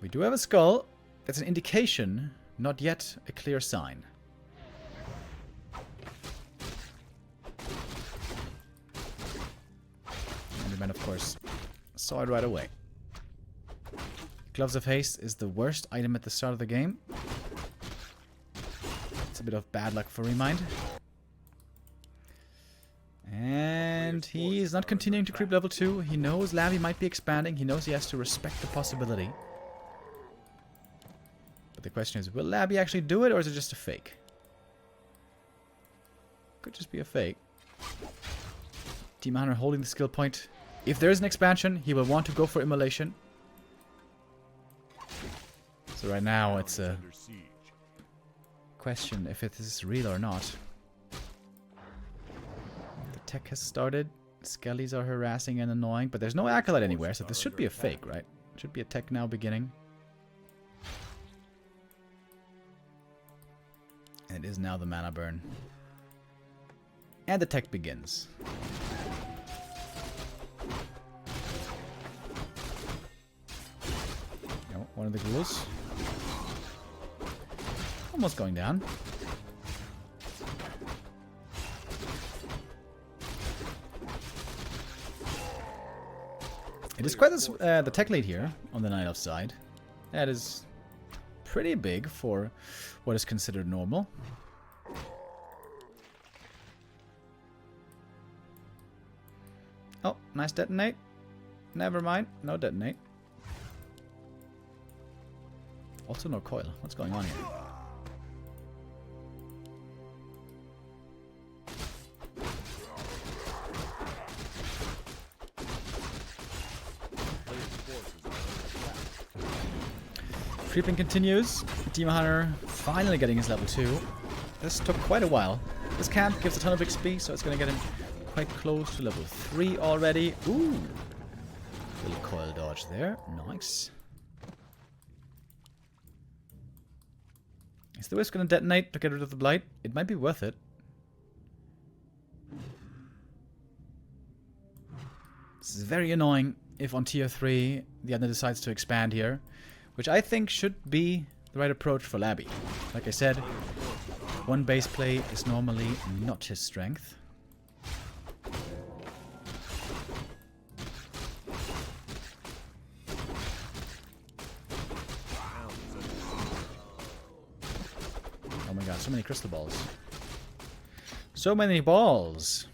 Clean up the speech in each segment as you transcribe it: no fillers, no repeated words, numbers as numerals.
We do have a skull. That's an indication, not yet a clear sign. And the man, of course, saw it right away. Gloves of Haste is the worst item at the start of the game. It's a bit of bad luck for ReMinD. And he's not continuing to creep level 2. He knows Labby might be expanding. He knows he has to respect the possibility. But the question is, will Labby actually do it, or is it just a fake? Could just be a fake. Demon Hunter holding the skill point. If there is an expansion, he will want to go for Immolation. So right now it's a question if it is real or not. The tech has started. Skellies are harassing and annoying, but there's no Acolyte anywhere, so this should be a fake, right? It should be a tech now beginning. And it is now the mana burn. And the tech begins. Oh, one of the ghouls. Almost going down. It is quite the tech lead here on the Night Elf side. That is pretty big for what is considered normal. Oh, nice detonate. Never mind, no detonate. Also no coil. What's going on here? Creeping continues. Demon Hunter finally getting his level 2. This took quite a while. This camp gives a ton of XP, so it's going to get him quite close to level 3 already. Ooh! Little coil dodge there. Nice. Is the Wisp going to detonate to get rid of the Blight? It might be worth it. This is very annoying if on tier 3 the other decides to expand here. Which I think should be the right approach for Labby. Like I said, one base play is normally not his strength. Oh my god, so many crystal balls. So many balls!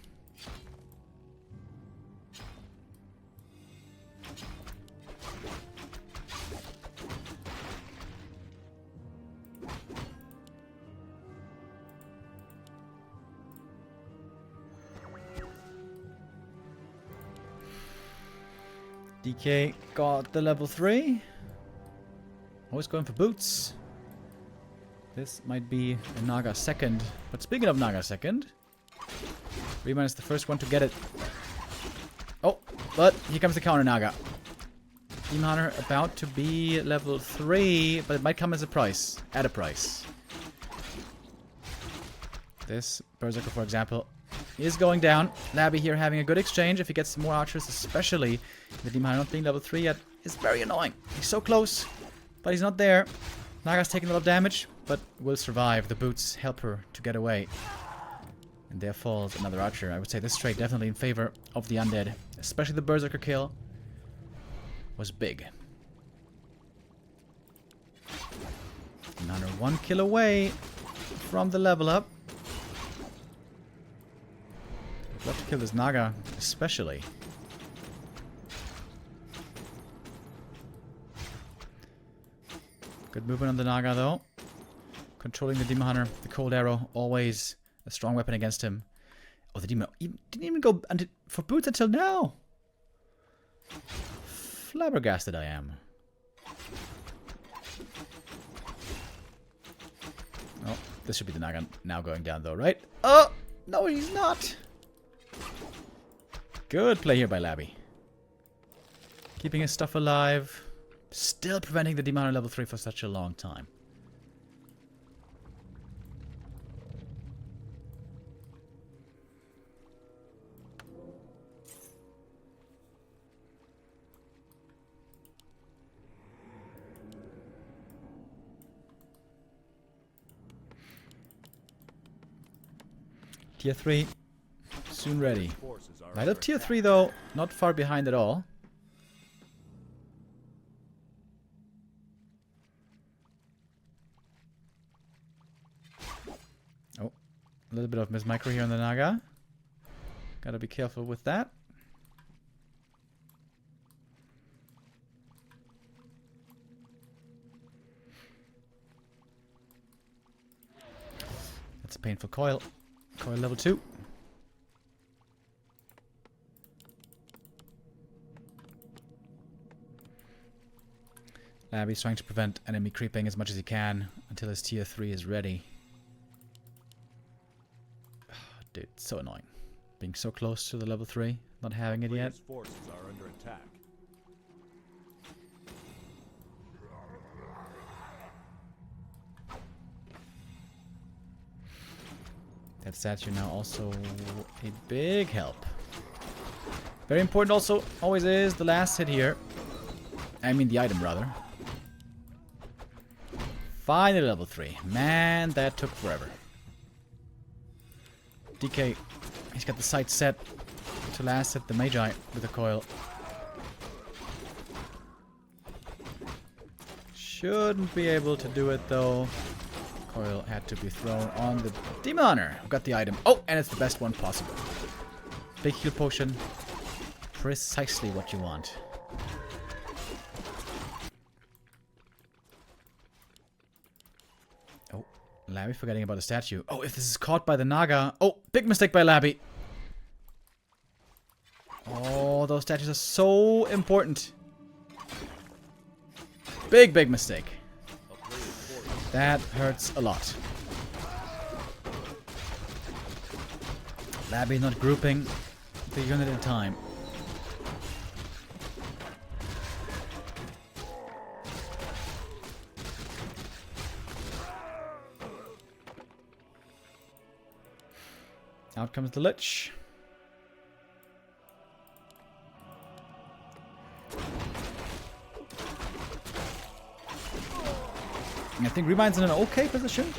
DK got the level 3. Always going for boots. This might be a Naga second. But speaking of Naga second, ReMinD is the first one to get it. Oh, but here comes the counter Naga. Demon Hunter about to be level 3, but it might come as a price. At a price. This Berserker, for example, is going down. Labby here having a good exchange. If he gets more archers, especially the Demon Hunter not being level 3 yet, is very annoying. He's so close, but he's not there. Naga's taking a lot of damage, but will survive. The boots help her to get away. And there falls another archer. I would say this trade definitely in favor of the undead. Especially the Berserker kill was big. Demon Hunter 1 kill away from the level up. I'd love to kill this Naga, especially. Good movement on the Naga, though. Controlling the Demon Hunter. The Cold Arrow, always a strong weapon against him. Oh, the Demon didn't even go for boots until now. Flabbergasted I am. Oh, this should be the Naga now going down, though, right? Oh, no, he's not. Good play here by Labby. Keeping his stuff alive. Still preventing the Demon Hunter level 3 for such a long time. Tier 3. Soon ready. Light of Tier 3 though, not far behind at all. Oh, a little bit of miss micro here on the Naga. Gotta be careful with that. That's a painful coil. Coil level 2. Labby's trying to prevent enemy creeping as much as he can until his tier 3 is ready. Oh, dude, it's so annoying. Being so close to the level 3, not having it yet. Forces are under attack. That statue now also a big help. Very important also, always is, the last hit here. I mean the item rather. Finally level 3. Man, that took forever. DK, he's got the sight set to last hit the Magi with a coil. Shouldn't be able to do it though. Coil had to be thrown on the Demon Hunter, who got the item. Oh, and it's the best one possible. Big heal potion. Precisely what you want. Oh, Labby forgetting about the statue. Oh, if this is caught by the Naga. Oh, big mistake by Labby. Oh, those statues are so important. Big, big mistake. That hurts a lot. Labby not grouping the unit in time. Out comes the Lich. I think ReMinD's in an okay position.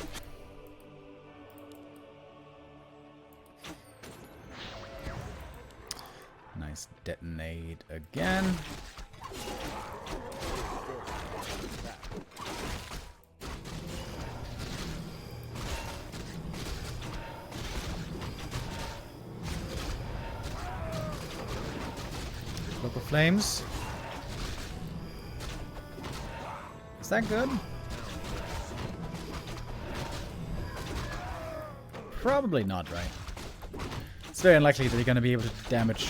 Nice detonate again. Local flames. Is that good? Probably not, right? It's very unlikely that you're going to be able to damage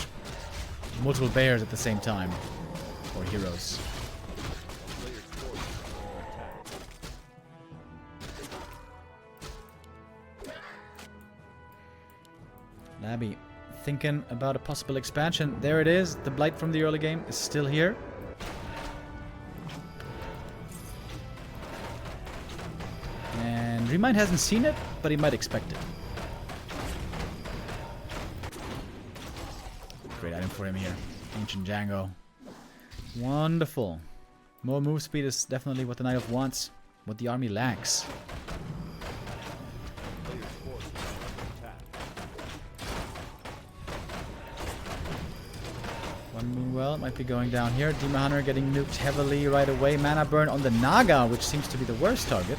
multiple bears at the same time. Or heroes. Labby thinking about a possible expansion. There it is. The blight from the early game is still here. And ReMinD hasn't seen it, but he might expect it. Great item for him here. Ancient Django. Wonderful. More move speed is definitely what the Night Elf wants. What the army lacks. One Moonwell might be going down here. Demon Hunter getting nuked heavily right away. Mana burn on the Naga, which seems to be the worst target.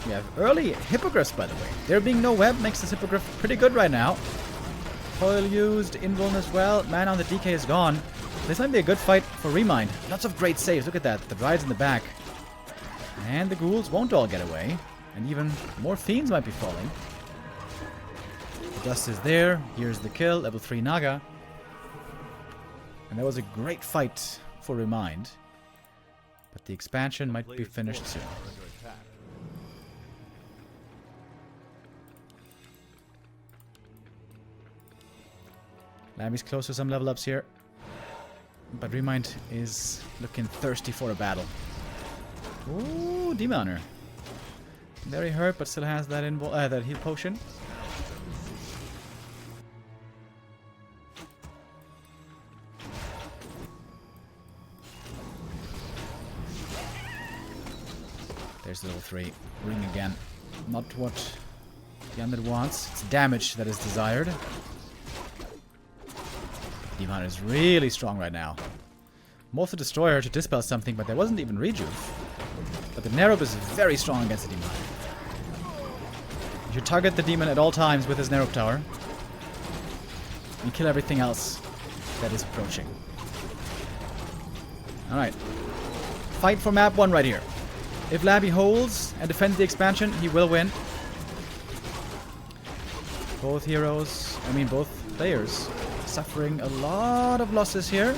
We have early Hippogriffs, by the way. There being no web makes this Hippogriff pretty good right now. Coil used, Invuln as well. Man on the DK is gone. This might be a good fight for ReMinD. Lots of great saves. Look at that. The Rides in the back. And the ghouls won't all get away. And even more fiends might be falling. The dust is there. Here's the kill. Level 3 Naga. And that was a great fight for ReMinD. But the expansion might be finished soon. Labby's close to some level ups here. But ReMinD is looking thirsty for a battle. Ooh, Demon Hunter. Very hurt, but still has that that heal potion. There's level 3. Ring again. Not what the undead wants. It's damage that is desired. Demon Hunter is really strong right now. Most of the Destroyer to dispel something, but there wasn't even rejuve. But the Nerub is very strong against the Demon Hunter. You should target the demon at all times with his Nerub Tower. And kill everything else that is approaching. Alright. Fight for map 1 right here. If Labby holds and defends the expansion, he will win. Both players suffering a lot of losses here.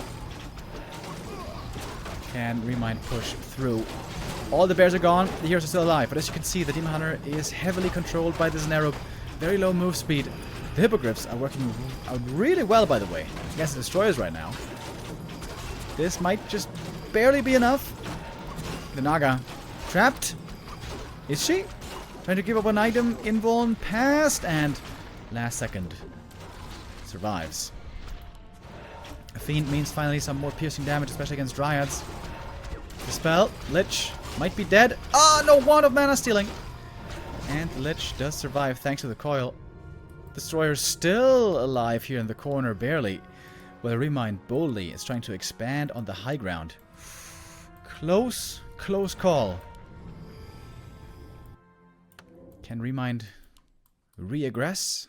Can ReMinD push through? All the bears are gone, the heroes are still alive, but as you can see, the Demon Hunter is heavily controlled by this Nerub. Very low move speed. The Hippogriffs are working out really well, by the way, against the Destroyers right now. This might just barely be enough. The Naga trapped. Is she? Trying to give up an item. Invuln passed, and last second survives. A Fiend means finally some more piercing damage, especially against Dryads. Dispel. Lich might be dead. Ah, no, Wand of Mana Stealing. And the Lich does survive thanks to the coil. Destroyer's still alive here in the corner, barely. While ReMinD boldly is trying to expand on the high ground. Close call. Can ReMinD re-aggress?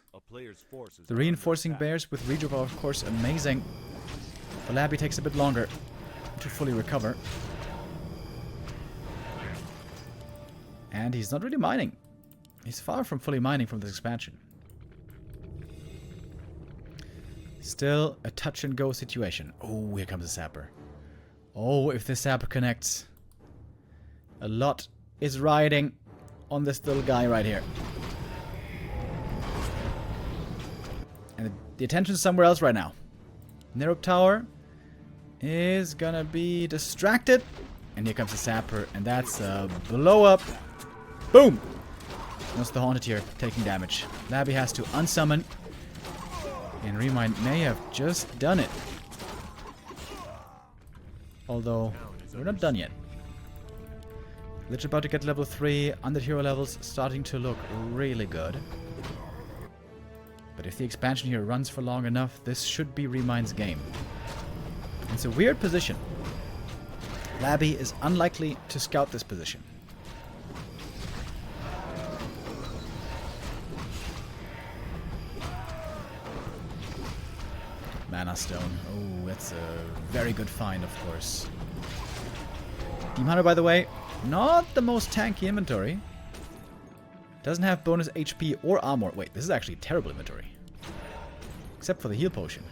The reinforcing bears with rejuve are of course amazing. The Labby takes a bit longer to fully recover. And he's not really mining. He's far from fully mining from this expansion. Still a touch and go situation. Oh, here comes a sapper. Oh, if this sapper connects. A lot is riding on this little guy right here. And the attention's somewhere else right now. Nerub Tower is gonna be distracted. And here comes the sapper. And that's a blow up. Boom! That's the Haunted here taking damage. Labby has to unsummon. And ReMinD may have just done it. Although, we're not done yet. Lich about to get level 3. Undead hero levels starting to look really good. But if the expansion here runs for long enough, this should be ReMinD's game. It's a weird position. Labby is unlikely to scout this position. Mana Stone. Oh, that's a very good find, of course. Demon Hunter, by the way, not the most tanky inventory. Doesn't have bonus HP or armor. Wait, this is actually terrible inventory. Except for the heal potion.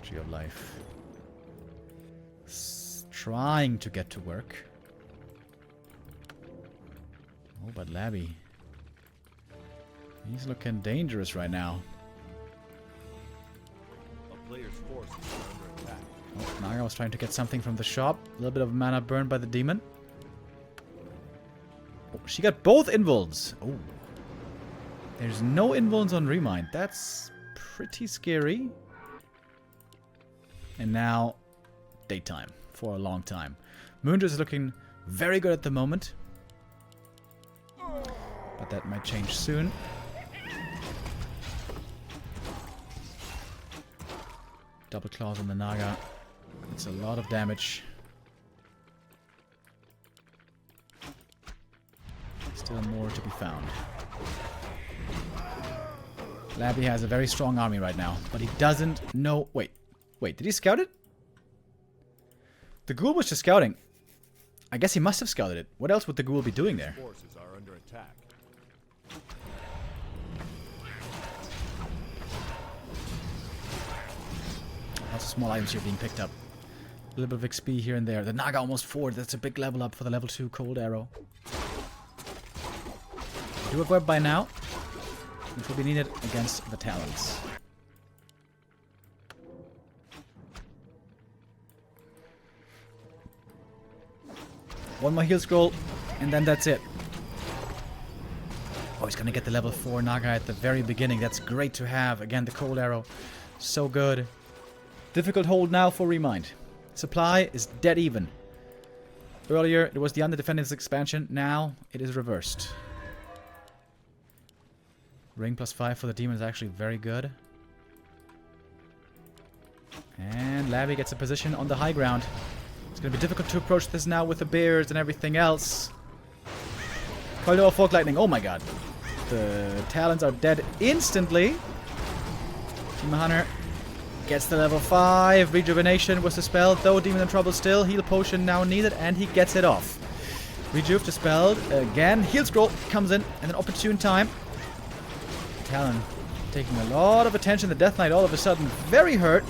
Tree of Life. Trying to get to work. Oh, but Labby. He's looking dangerous right now. A player's force is under attack. Oh, Naga was trying to get something from the shop. A little bit of mana burned by the demon. Oh, she got both invulns. Oh. There's no invulns on ReMinD. That's pretty scary. And now, daytime for a long time. Moondra is looking very good at the moment. But that might change soon. Double claws on the Naga. It's a lot of damage. Still more to be found. Labby has a very strong army right now, but he doesn't know... Wait, did he scout it? The ghoul was just scouting. I guess he must have scouted it. What else would the ghoul be doing there? Forces are under attack. Lots of small items here being picked up. A little bit of XP here and there. The Naga almost 4. That's a big level up for the level 2 Cold Arrow. Do have web by now, which will be needed against the Talons. One more heal scroll, and then that's it. Oh, he's gonna get the level 4 Naga at the very beginning. That's great to have. Again, the Cold Arrow. So good. Difficult hold now for ReMinD. Supply is dead even. Earlier, it was the under-defended expansion. Now, it is reversed. Ring +5 for the demon is actually very good. And Labby gets a position on the high ground. It's going to be difficult to approach this now with the bears and everything else. Corridor Fork Lightning. Oh my god. The Talons are dead instantly. Demon Hunter gets the level 5. Rejuvenation was dispelled, though Demon in trouble still. Heal Potion now needed, and he gets it off. Rejuve dispelled. Again, Heal Scroll comes in at an opportune time. Talon taking a lot of attention. The Death Knight all of a sudden very hurt.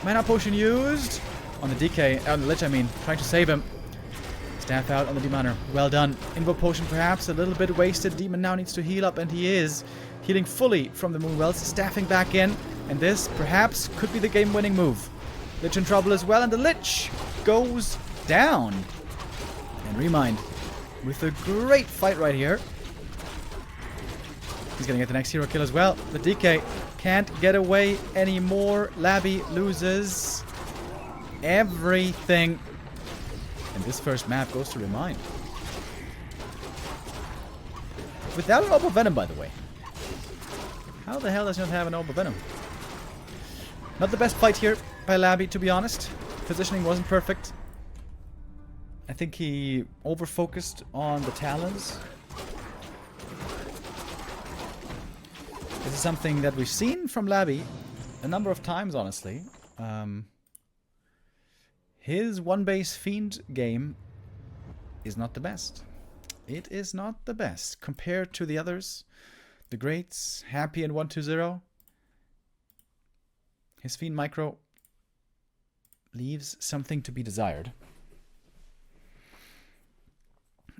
Mana Potion used. On the DK, on the Lich I mean. Trying to save him. Staff out on the Demon Hunter. Well done. Invo Potion perhaps a little bit wasted. Demon now needs to heal up, and he is. Healing fully from the Moonwells. Staffing back in. And this, perhaps, could be the game-winning move. Lich in trouble as well, and the Lich goes down. And ReMinD with a great fight right here. He's going to get the next hero kill as well. The DK can't get away anymore. Labby loses everything. And this first map goes to ReMinD. Without an Orb of Venom, by the way. How the hell does he not have an Orb of Venom? Not the best fight here by Labby, to be honest. Positioning wasn't perfect. I think he over-focused on the Talons. This is something that we've seen from Labby a number of times, honestly. His one-base Fiend game is not the best. It is not the best. Compared to the others, the greats, Happy and 120, his Fiend micro leaves something to be desired.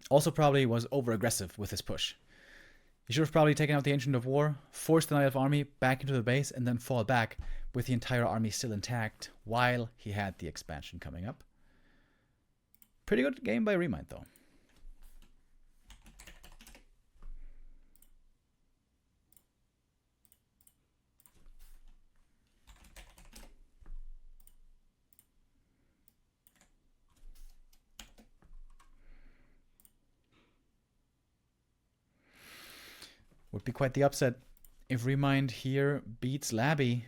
Also probably was over-aggressive with his push. He should have probably taken out the Ancient of War, forced the Knight of Army back into the base, and then fall back with the entire army still intact while he had the expansion coming up. Pretty good game by ReMinD, though. Would be quite the upset if ReMinD here beats Labby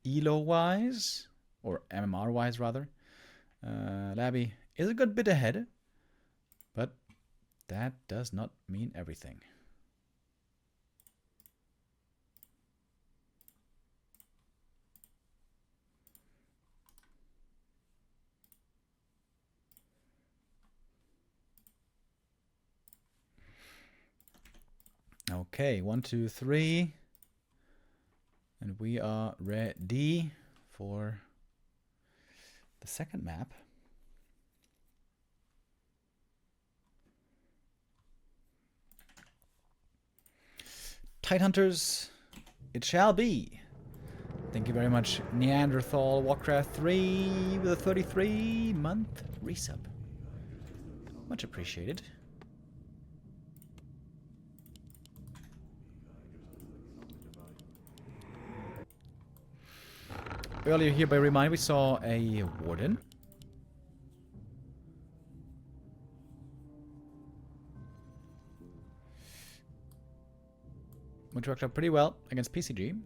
Elo-wise, or MMR-wise rather. Labby is a good bit ahead, but that does not mean everything. Okay, 1, 2, 3. And we are ready for the second map. Tidehunters, it shall be. Thank you very much, Neanderthal Warcraft 3 with a 33-month resub. Much appreciated. Earlier here by ReMinD we saw a Warden. Which worked out pretty well against PCG.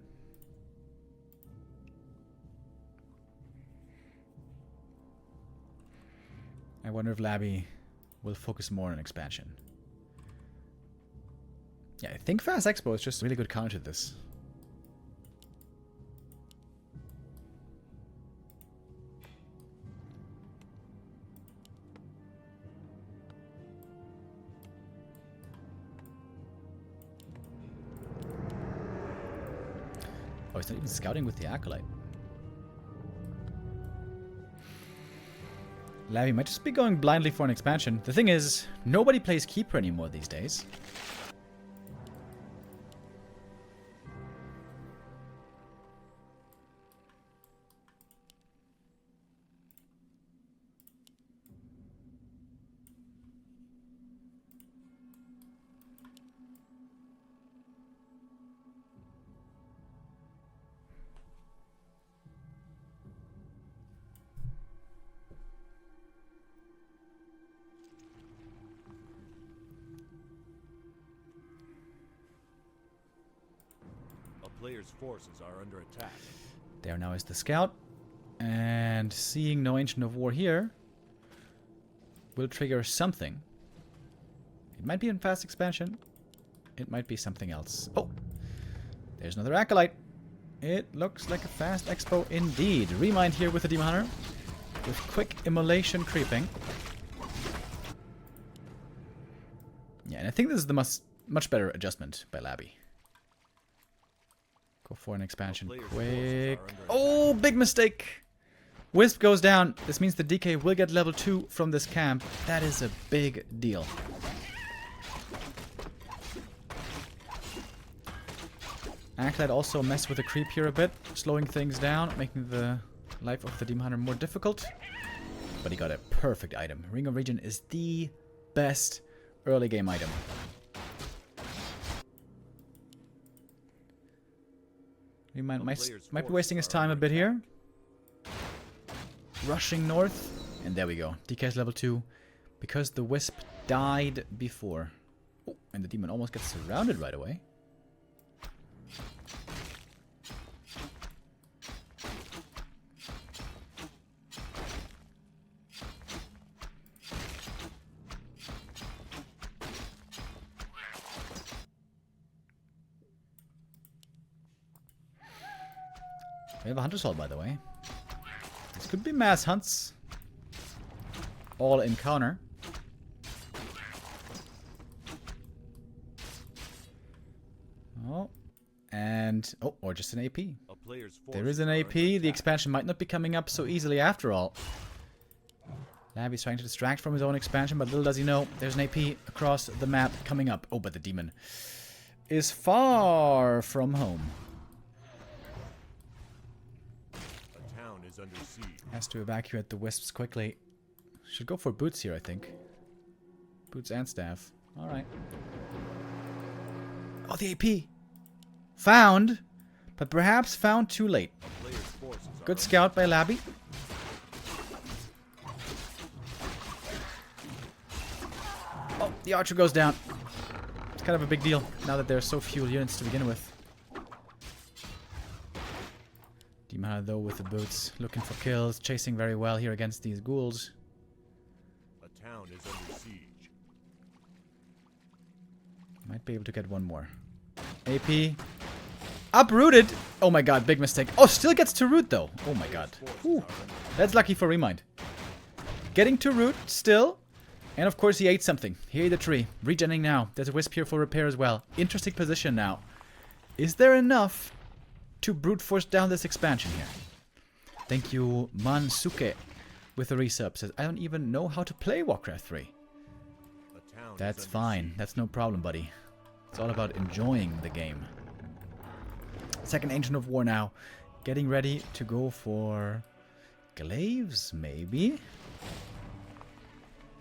I wonder if Labby will focus more on expansion. Yeah, I think Fast Expo is just a really good counter to this. Oh, he's not even scouting with the Acolyte. Labby might just be going blindly for an expansion. The thing is, nobody plays Keeper anymore these days. player's forces are under attack. There now is the scout. And seeing no Ancient of War here will trigger something. It might be in fast expansion. It might be something else. Oh! There's another Acolyte. It looks like a fast expo indeed. ReMinD here with the Demon Hunter. With quick immolation creeping. Yeah, and I think this is the much better adjustment by Labby. Go for an expansion quick. Oh, big mistake! Wisp goes down. This means the DK will get level 2 from this camp. That is a big deal. Acolyte also messed with the creep here a bit, slowing things down, making the life of the Demon Hunter more difficult. But he got a perfect item. Ring of Regen is the best early game item. He might be wasting his time a bit here. Rushing north. And there we go. DK's level 2. Because the Wisp died before. Oh, and the demon almost gets surrounded right away. We have a Hunter's Hall, by the way. This could be mass hunts. All encounter. Oh. And... oh, or just an AP. There is an AP. The expansion might not be coming up so easily after all. Labby's trying to distract from his own expansion, but little does he know, there's an AP across the map coming up. Oh, but the demon is far from home. Under siege. Has to evacuate the wisps quickly. Should go for boots here, I think. Boots and staff. Alright. Oh, the AP! Found! But perhaps found too late. Good scout by Labby. Oh, the archer goes down. It's kind of a big deal now that there are so few units to begin with. Demon Hunter, though, with the boots, looking for kills, chasing very well here against these ghouls. A town is under siege. Might be able to get one more. AP. Uprooted! Oh my god, big mistake. Oh, still gets to root, though. Oh my god. Ooh. That's lucky for ReMinD. Getting to root, still. And of course he ate something. He ate a tree. Regenning now. There's a wisp here for repair as well. Interesting position now. Is there enough to brute force down this expansion here? Thank you, Mansuke, with the resub. Says, I don't even know how to play Warcraft 3. That's fine. That's no problem, buddy. It's all about enjoying the game. Second Ancient of War now. Getting ready to go for glaives, maybe?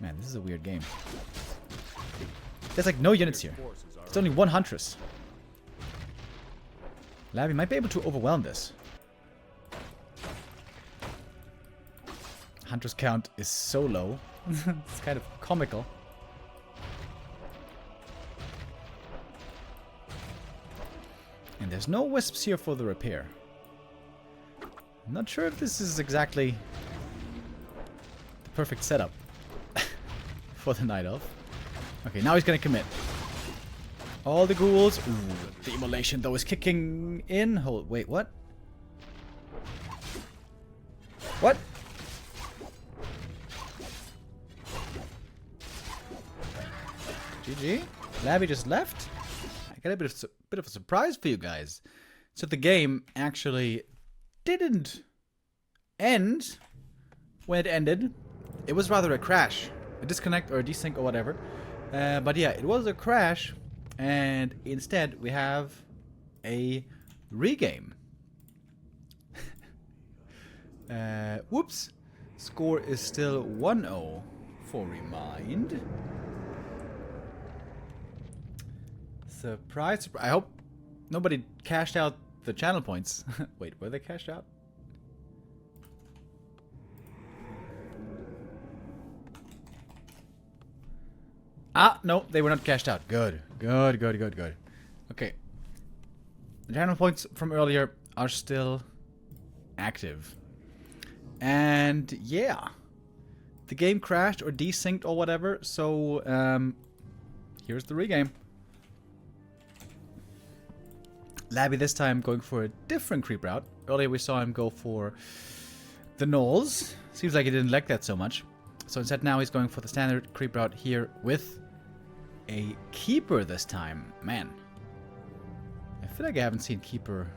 Man, this is a weird game. There's like no units here. It's only one Huntress. Labby might be able to overwhelm this. Hunter's count is so low. It's kind of comical. And there's no wisps here for the repair. I'm not sure if this is exactly the perfect setup for the Night Elf. Okay, now he's gonna commit. All the ghouls. Ooh, the immolation though is kicking in. Hold, wait, what? What? GG. Labby just left. I got a bit of a surprise for you guys. So the game actually didn't end when it ended. It was rather a crash, a disconnect or a desync or whatever. But yeah, it was a crash. And instead, we have a regame. Whoops. Score is still 1-0 for ReMinD. Surprise. I hope nobody cashed out the channel points. Wait, were they cashed out? Ah, no, they were not cashed out. Good. Good, good, good, good. Okay. The channel points from earlier are still active. And yeah, the game crashed or desynced or whatever, so here's the regame. Labby this time going for a different creep route. Earlier we saw him go for the Knolls. Seems like he didn't like that so much. So instead now he's going for the standard creep route here with a Keeper this time. Man, I feel like I haven't seen Keeper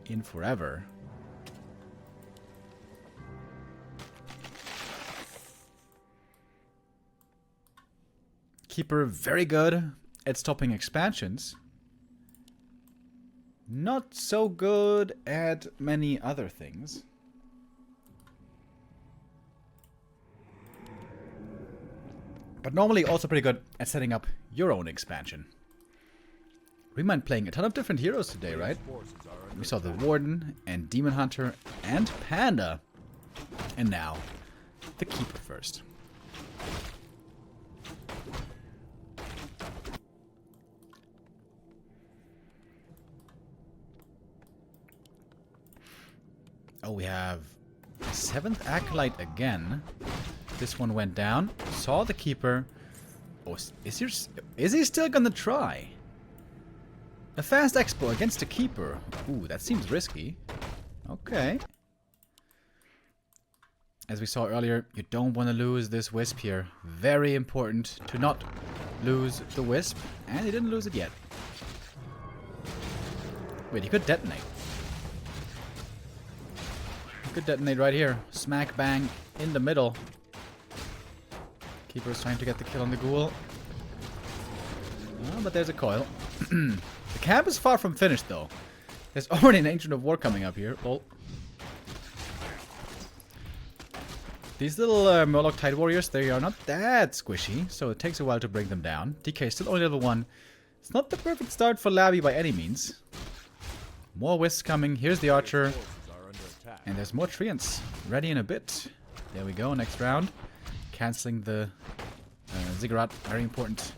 in forever. Keeper very good at stopping expansions. Not so good at many other things. But normally also pretty good at setting up your own expansion. ReMinD playing a ton of different heroes today, right? We saw the Warden and Demon Hunter and Panda. And now, the Keeper first. Oh, we have 7th Acolyte again. This one went down. Saw the Keeper. Oh, is he still gonna try? A fast expo against a Keeper. Ooh, that seems risky. Okay. As we saw earlier, you don't want to lose this Wisp here. Very important to not lose the Wisp. And he didn't lose it yet. Wait, he could detonate. Could detonate right here. Smack bang in the middle. Keeper is trying to get the kill on the ghoul. Oh, but there's a coil. The camp is far from finished though. There's already an Ancient of War coming up here. Oh. These little Murloc Tide Warriors, they are not that squishy, so it takes a while to bring them down. DK is still only level 1. It's not the perfect start for Labby by any means. More Wisps coming. Here's the Archer. And there's more Treants ready in a bit. There we go, next round. Cancelling the Ziggurat, very important.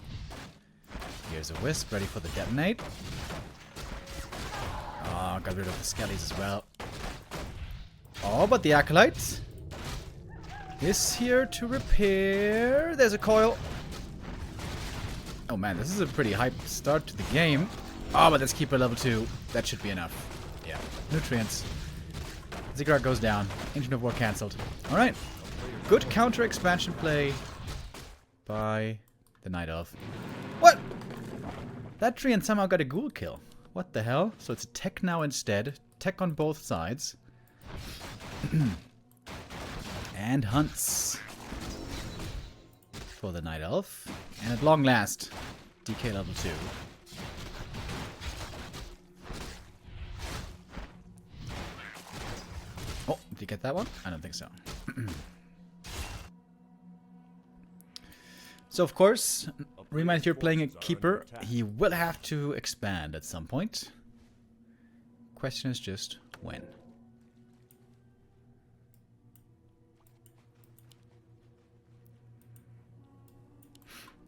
Here's a Wisp, ready for the detonate. Oh, got rid of the Skellies as well. Oh, but the Acolyte is here to repair. There's a coil. Oh man, this is a pretty hype start to the game. Oh, but let's keep it level 2. That should be enough. Yeah, Nutrients. Ziggurat goes down. Ancient of War cancelled. Alright. Good counter expansion play by the Night Elf. What? That Treant somehow got a ghoul kill. What the hell? So it's a tech now instead. Tech on both sides. And hunts for the Night Elf. And at long last, DK level 2. Oh, did you get that one? I don't think so. So, of course, ReMinD here playing a Keeper. He will have to expand at some point. Question is just when.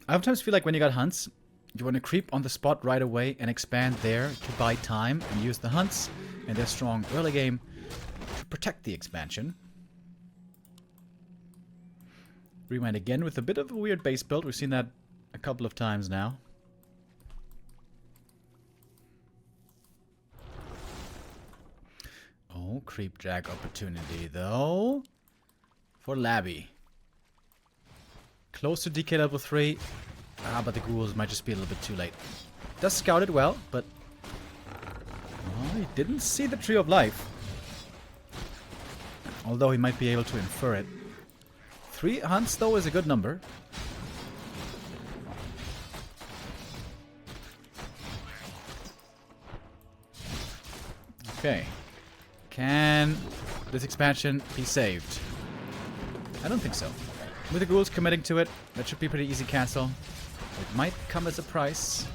I sometimes feel like when you got hunts, you want to creep on the spot right away and expand there to buy time and use the hunts and their strong early game to protect the expansion. ReMinD again with a bit of a weird base build. We've seen that a couple of times now. Oh, creep drag opportunity though for Labby. Close to DK level 3. Ah, but the ghouls might just be a little bit too late. Does scout it well, but oh, he didn't see the Tree of Life. Although he might be able to infer it. 3 hunts, though, is a good number. Okay. Can this expansion be saved? I don't think so. With the ghouls committing to it, that should be pretty easy cancel. It might come as a price.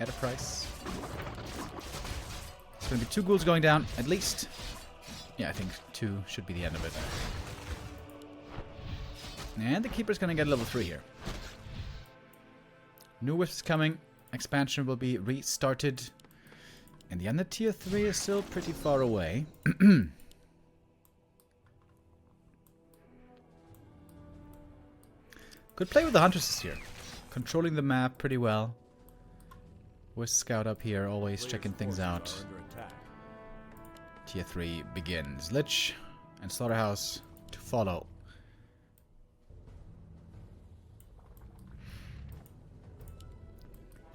At a price. It's going to be 2 ghouls going down, at least. Yeah, I think 2 should be the end of it. And the Keeper's going to get level 3 here. New Wisp is coming. Expansion will be restarted. And the under tier 3 is still pretty far away. Good play with the Huntresses here. Controlling the map pretty well. With Scout up here, always checking things out. Tier 3 begins. Lich and Slaughterhouse to follow.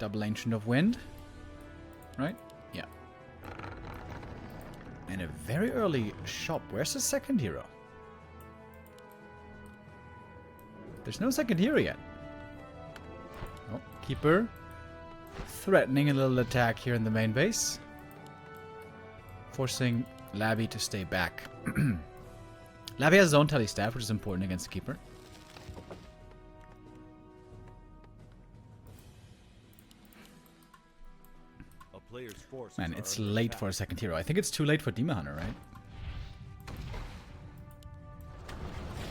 Double Ancient of Wind. Right? Yeah. And a very early shop. Where's the second hero? There's no second hero yet. Oh, Keeper. Threatening a little attack here in the main base. Forcing Labby to stay back. Labby has his own tele-staff, which is important against the Keeper. Man, it's late for a second hero. I think it's too late for Demon Hunter, right?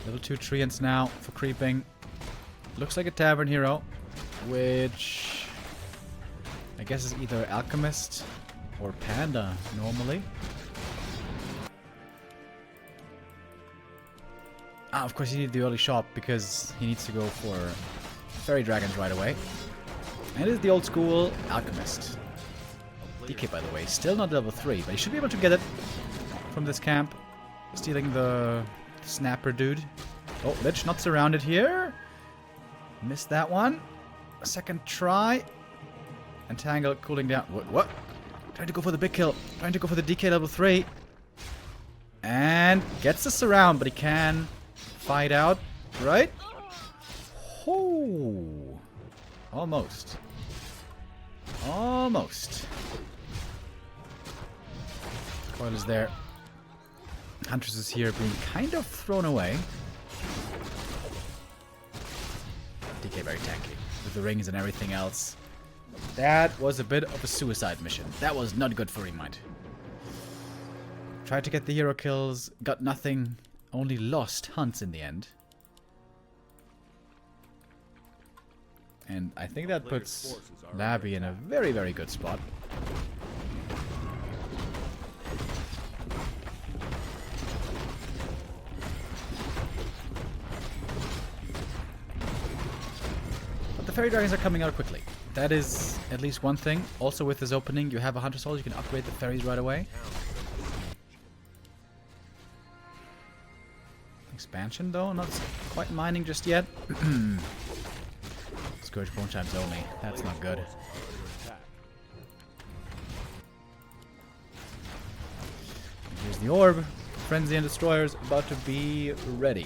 Level 2 Treants now for creeping. Looks like a Tavern hero, which I guess is either Alchemist or Panda normally. Ah, of course he needs the early shop because he needs to go for Fairy Dragons right away. And it is the old school Alchemist. DK, by the way, still not level 3, but he should be able to get it from this camp. Stealing the Snapper dude. Oh, Lich not surrounded here. Missed that one. Second try. Entangle cooling down. What? Trying to go for the big kill. Trying to go for the DK level 3. And gets the surround, but he can fight out, right? Oh, almost. Almost. Coil is there. Huntress is here being kind of thrown away. DK very tanky. With the rings and everything else. That was a bit of a suicide mission. That was not good for ReMinD. Tried to get the hero kills. Got nothing. Only lost hunts in the end. And I think that puts Labby in a very, very good spot. Fairy Dragons are coming out quickly. That is at least one thing. Also with this opening, you have a Hunter Soul, you can upgrade the fairies right away. Expansion though, not quite mining just yet. Scourge Bone Chimes only. That's not good. Here's the orb. Frenzy and Destroyers about to be ready.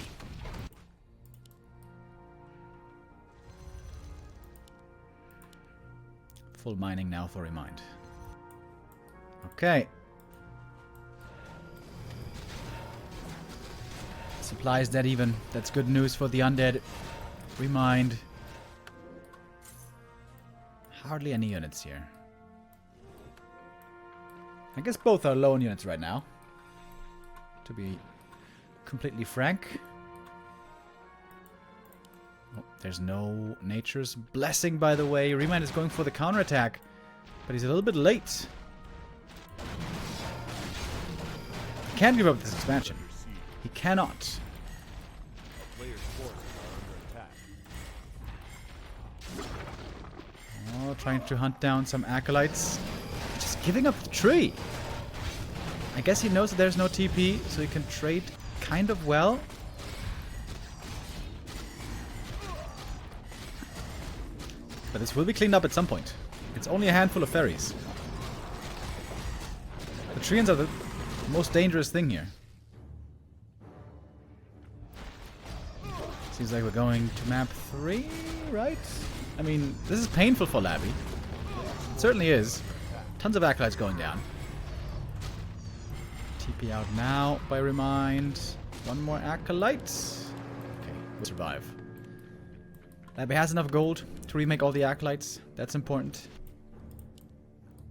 Full mining now for ReMinD. Okay. Supplies dead even. That's good news for the undead. ReMinD. Hardly any units here. I guess both are low on units right now. To be completely frank. Oh, there's no Nature's Blessing, by the way. ReMinD is going for the counterattack, but he's a little bit late. He can't give up this expansion. He cannot. Oh, trying to hunt down some acolytes. Just giving up the tree. I guess he knows that there's no TP, so he can trade kind of well. But this will be cleaned up at some point. It's only a handful of fairies. The Treants are the most dangerous thing here. Seems like we're going to map 3, right? I mean, this is painful for Labby. It certainly is. Tons of acolytes going down. TP out now by ReMinD. One more acolyte. Okay, we'll survive. Labby has enough gold to remake all the acolytes. That's important.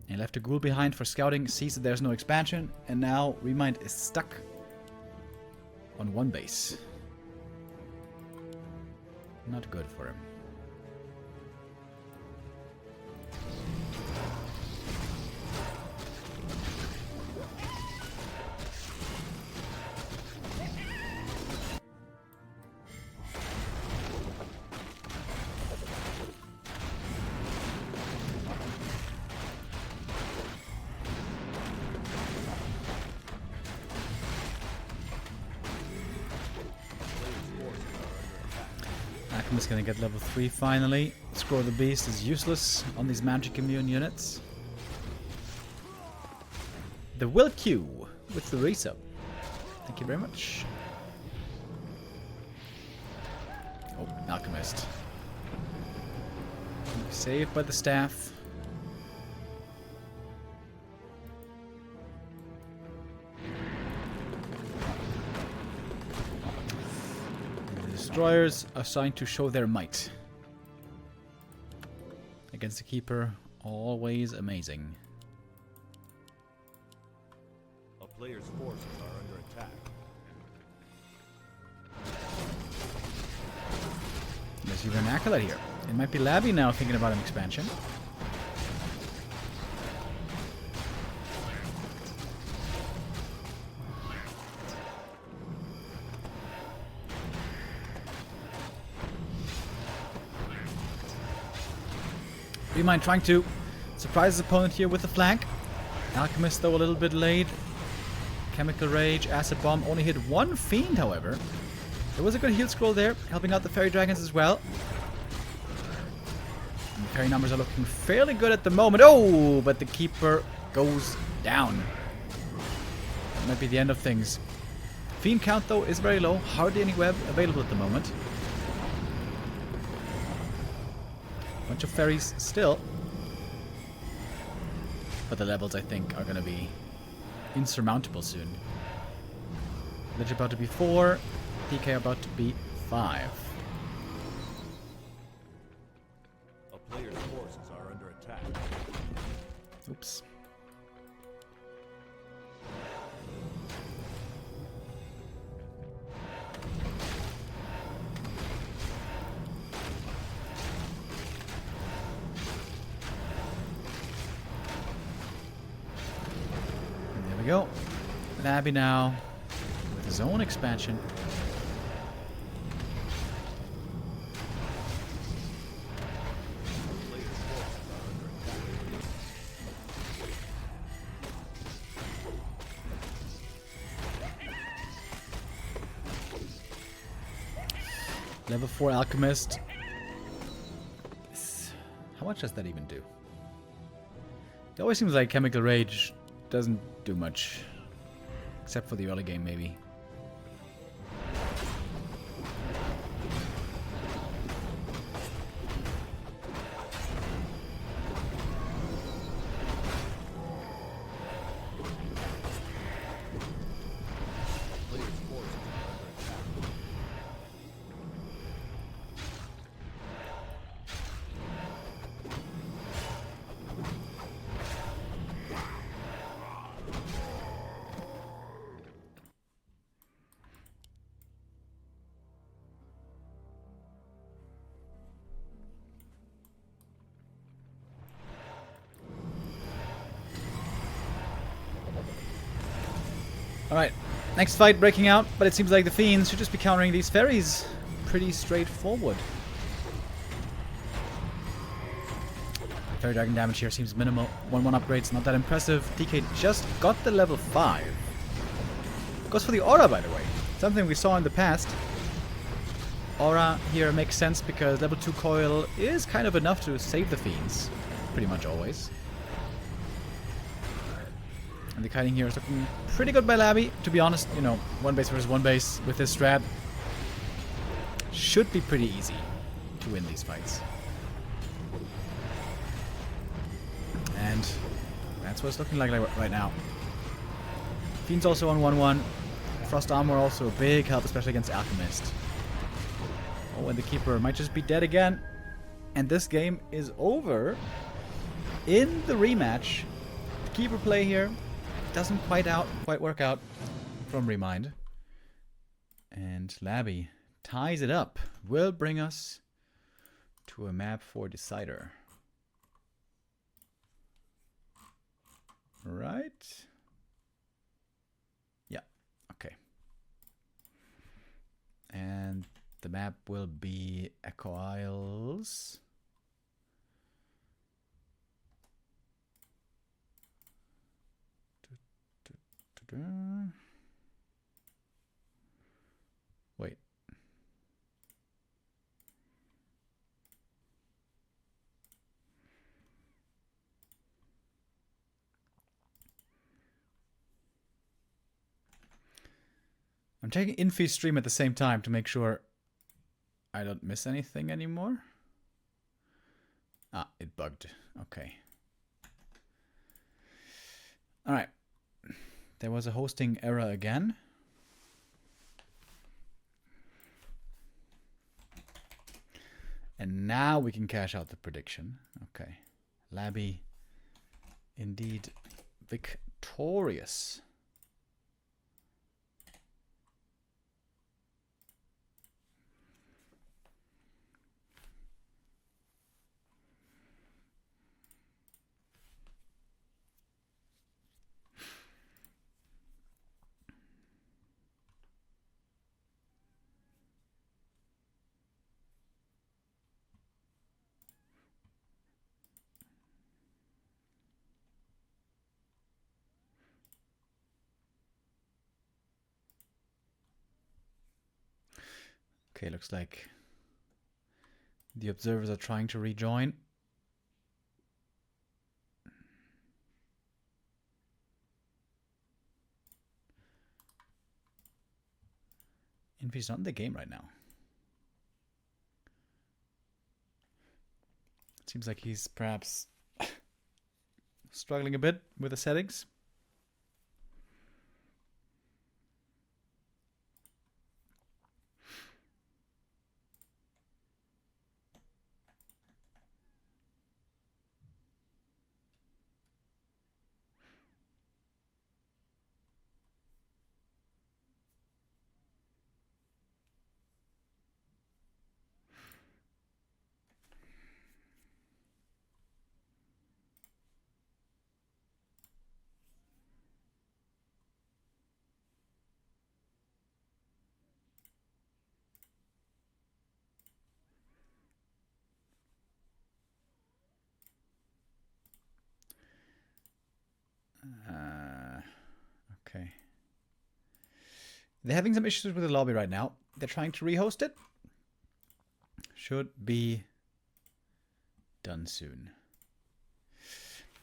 And left a ghoul behind for scouting. Sees that there's no expansion. And now ReMinD is stuck on one base. Not good for him. Alchemist gonna get level 3 finally. Scroll of the Beast is useless on these magic immune units. The Will Q with the resub. Thank you very much. Oh, Alchemist. Saved by the staff. The destroyers are starting to show their might. Against the Keeper, always amazing. A player's forces are under attack. There's even an Acolyte here. It might be Labby now thinking about an expansion. ReMinD trying to surprise his opponent here with the flank. Alchemist though a little bit late. Chemical Rage, Acid Bomb only hit one Fiend, however. There was a good heal scroll there, helping out the Fairy Dragons as well. And the Fairy numbers are looking fairly good at the moment. Oh, but the Keeper goes down. That might be the end of things. Fiend count, though, is very low. Hardly any web available at the moment. Bunch of Fairies still. But the levels, I think, are going to be insurmountable soon. Lich about to be 4. DK about to be 5. A player's forces are under attack. Oops. And there we go. Labby now with his own expansion. Level 4 Alchemist. How much does that even do? It always seems like Chemical Rage doesn't do much. Except for the early game, maybe. Alright, next fight breaking out, but it seems like the Fiends should just be countering these Fairies pretty straightforward. Fairy Dragon damage here seems minimal. 1-1 upgrades, not that impressive. DK just got the level 5. Goes for the Aura, by the way. Something we saw in the past. Aura here makes sense because level 2 Coil is kind of enough to save the Fiends. Pretty much always. And the kiting here is looking pretty good by Labby. To be honest, you know, 1 base versus 1 base with this strat should be pretty easy to win these fights. And that's what it's looking like right now. Fiend's also on 1-1. Frost Armor also a big help, especially against Alchemist. Oh, and the Keeper might just be dead again. And this game is over. In the rematch, the Keeper play here doesn't quite work out from ReMinD. And Labby ties it up. Will bring us to a map for Decider. Right? Yeah, okay. And the map will be Echo Isles. Wait. I'm checking Infy's stream at the same time to make sure I don't miss anything anymore. Ah, it bugged. Okay. Alright. There was a hosting error again. And now we can cash out the prediction. Okay. Labby, indeed victorious. Okay, looks like the observers are trying to rejoin. Infy's not in the game right now. Seems like he's perhaps struggling a bit with the settings. Okay. They're having some issues with the lobby right now. They're trying to rehost it. Should be done soon.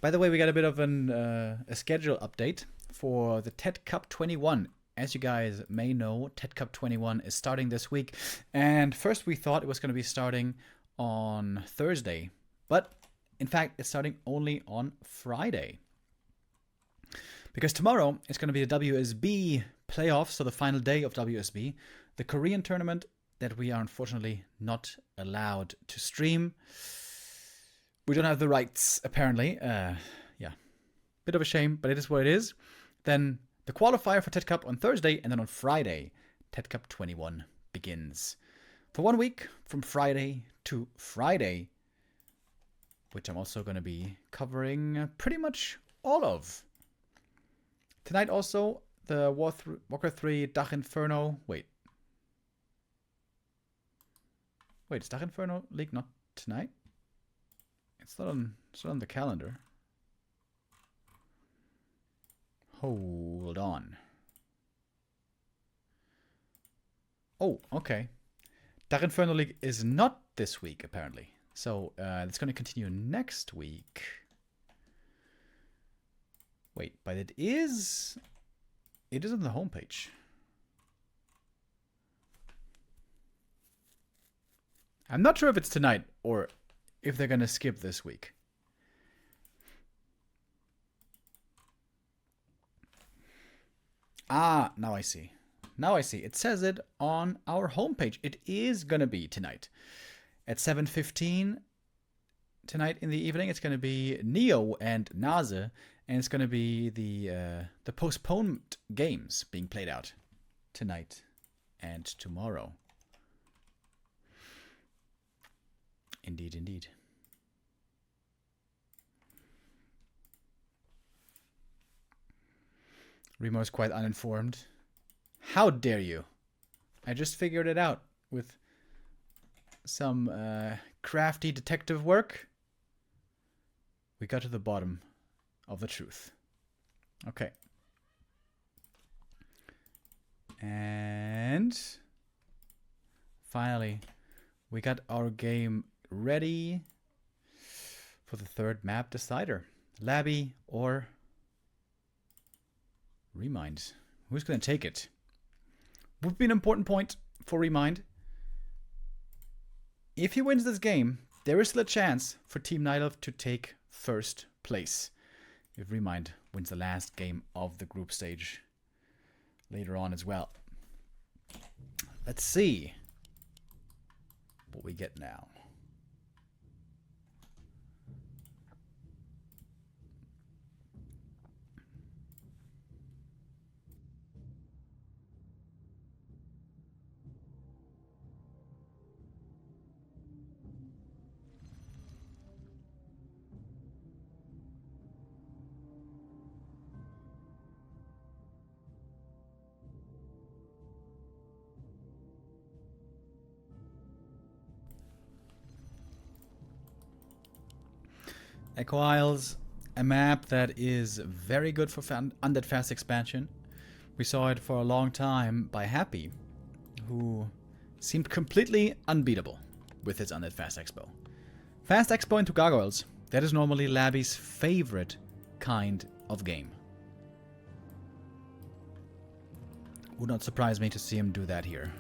By the way, we got a bit of a schedule update for the TED Cup 21. As you guys may know, TED Cup 21 is starting this week. And first we thought it was going to be starting on Thursday. But in fact, it's starting only on Friday. Because tomorrow it's going to be the WSB playoffs, so the final day of WSB, the Korean tournament that we are unfortunately not allowed to stream. We don't have the rights, apparently. Yeah, bit of a shame, but it is what it is. Then the qualifier for TED Cup on Thursday, and then on Friday, TED Cup 21 begins. For 1 week, from Friday to Friday, which I'm also going to be covering pretty much all of. Tonight also, the Warcraft 3 Dach Inferno. Wait, is Dach Inferno League not tonight? It's not on the calendar. Hold on. Oh, okay. Dach Inferno League is not this week, apparently. So it's going to continue next week. Wait, but it is on the homepage. I'm not sure if it's tonight or if they're going to skip this week. Ah, now I see. Now I see. It says it on our homepage. It is going to be tonight at 7:15 tonight in the evening. It's going to be Neo and Nase, and it's going to be the postponed games being played out tonight and tomorrow. Indeed, indeed. Remo is quite uninformed. How dare you? I just figured it out with some crafty detective work. We got to the bottom of the truth. Okay. And finally, we got our game ready for the third map decider. Labby or ReMinD. Who's going to take it? would be an important point for ReMinD. If he wins this game, there is still a chance for Team Night Elf to take first place. If ReMinD wins the last game of the group stage later on as well. Let's see what we get now. Echo Isles, a map that is very good for undead fast expansion. We saw it for a long time by Happy, who seemed completely unbeatable with his undead fast expo. Fast expo into gargoyles, that is normally Labby's favorite kind of game. Would not surprise me to see him do that here.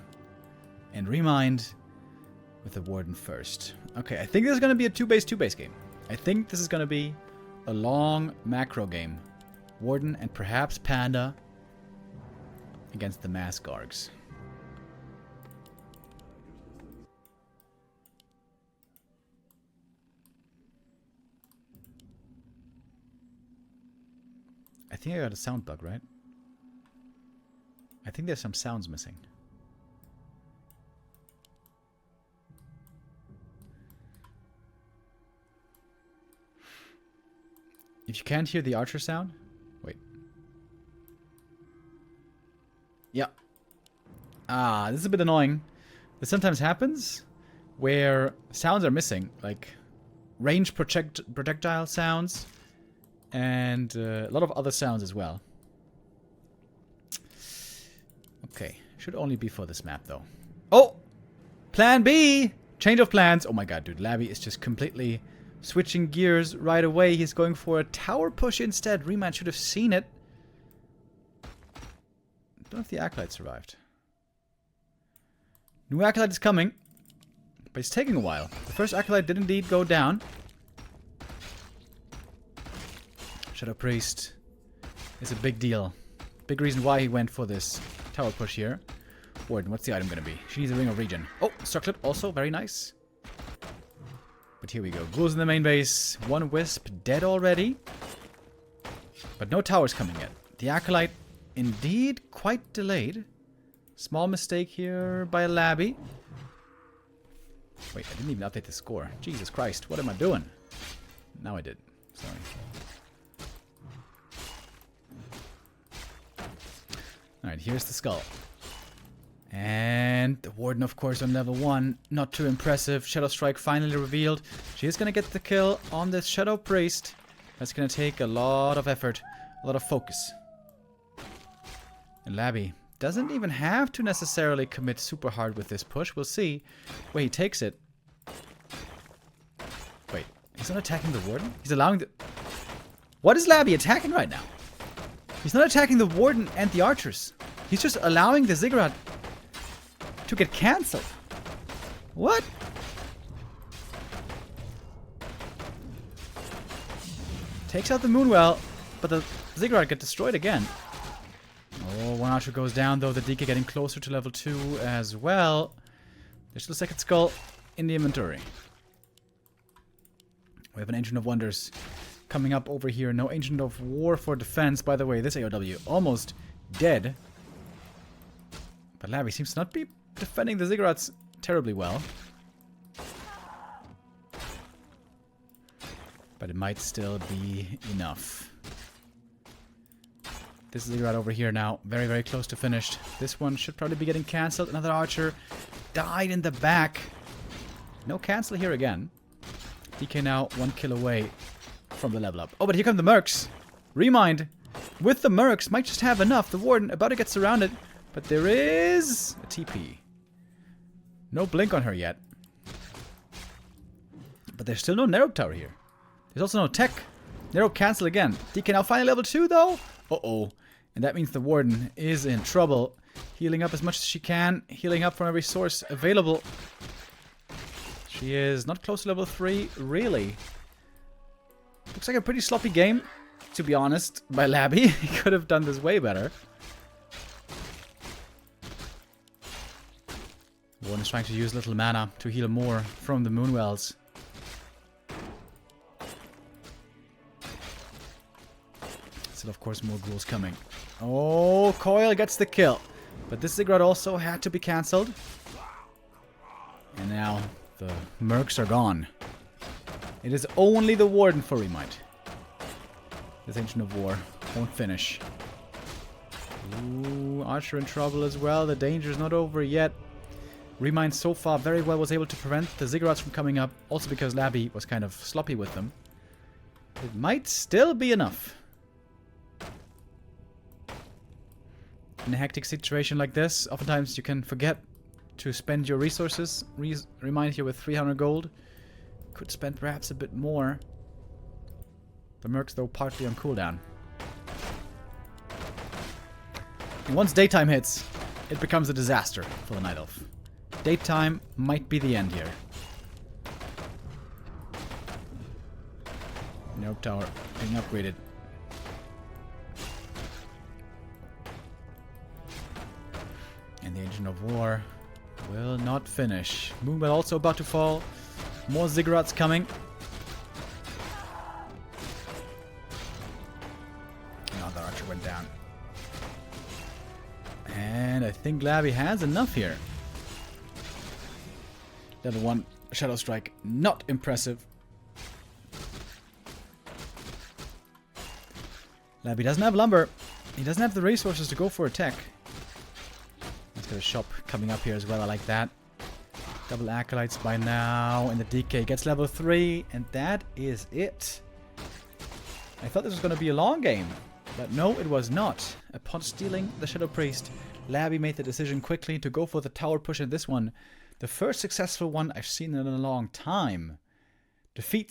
And ReMinD with the Warden first. Okay, I think this is going to be a 2-base game. I think this is going to be a long macro game. Warden and perhaps Panda against the Mass Gargs. I think I got a sound bug, right? I think there's some sounds missing. If you can't hear the archer sound, wait. Yeah. Ah, this is a bit annoying. This sometimes happens where sounds are missing, like range projectile sounds and a lot of other sounds as well. Okay, should only be for this map though. Oh! Plan B! Change of plans. Oh my god, dude. Labby is just completely switching gears right away. He's going for a tower push instead. ReMinD should have seen it. Don't know if the Acolyte survived. New Acolyte is coming. But it's taking a while. The first Acolyte did indeed go down. Shadow Priest is a big deal. Big reason why he went for this tower push here. Warden, what's the item going to be? She needs a Ring of Regen. Oh, Circlet also. Very nice. But here we go. Ghouls in the main base. One Wisp dead already. But no towers coming yet. The Acolyte indeed quite delayed. Small mistake here by Labby. Wait, I didn't even update the score. Jesus Christ, what am I doing? Now I did. Sorry. Alright, here's the skull. And the Warden, of course, on level 1. Not too impressive. Shadow Strike finally revealed. She is going to get the kill on this Shadow Priest. That's going to take a lot of effort. A lot of focus. And Labby doesn't even have to necessarily commit super hard with this push. We'll see where he takes it. Wait, he's not attacking the Warden? He's allowing the... What is Labby attacking right now? He's not attacking the Warden and the archers. He's just allowing the Ziggurat to get cancelled. What? Takes out the Moonwell, but the Ziggurat get destroyed again. Oh, one archer goes down though. The DK getting closer to level 2 as well. There's still a second skull in the inventory. We have an Ancient of Wonders coming up over here. No Ancient of War for defense. By the way, this AOW almost dead. But Labby seems to not be defending the Ziggurats terribly well. But it might still be enough. This Ziggurat over here now, very, very close to finished. This one should probably be getting cancelled. Another archer died in the back. No cancel here again. DK now 1 kill away from the level up. Oh, but here come the Mercs. ReMinD with the Mercs might just have enough. The Warden about to get surrounded. But there is a TP. No blink on her yet. But there's still no Narrow Tower here. There's also no tech. Narrow cancel again. DK now finally level 2 though. Uh-oh. And that means the Warden is in trouble. Healing up as much as she can. Healing up from every source available. She is not close to level 3, really. Looks like a pretty sloppy game, to be honest, by Labby. He could have done this way better. One is trying to use little mana to heal more from the Moonwells. Still, of course, more ghouls coming. Oh, Coil gets the kill. But this Ziggurat also had to be cancelled. And now the mercs are gone. It is only the Warden for ReMinD. This Ancient of War won't finish. Ooh, Archer in trouble as well. The danger is not over yet. ReMinD so far very well was able to prevent the Ziggurats from coming up. Also because Labby was kind of sloppy with them. It might still be enough. In a hectic situation like this, oftentimes you can forget to spend your resources. ReMinD here with 300 gold. Could spend perhaps a bit more. The mercs, though, partly on cooldown. And once daytime hits, it becomes a disaster for the Night Elf. Daytime might be the end here. No tower being upgraded. And the Ancient of War will not finish. Moonwell also about to fall. More Ziggurats coming. Another Archer went down. And I think Labby has enough here. Level 1 Shadow Strike. Not impressive. Labby doesn't have lumber. He doesn't have the resources to go for a tech. Let's get a shop coming up here as well. I like that. Double Acolytes by now. And the DK gets level 3. And that is it. I thought this was going to be a long game. But no, it was not. Upon stealing the Shadow Priest, Labby made the decision quickly to go for the tower push in this one. The first successful one I've seen in a long time. Defeat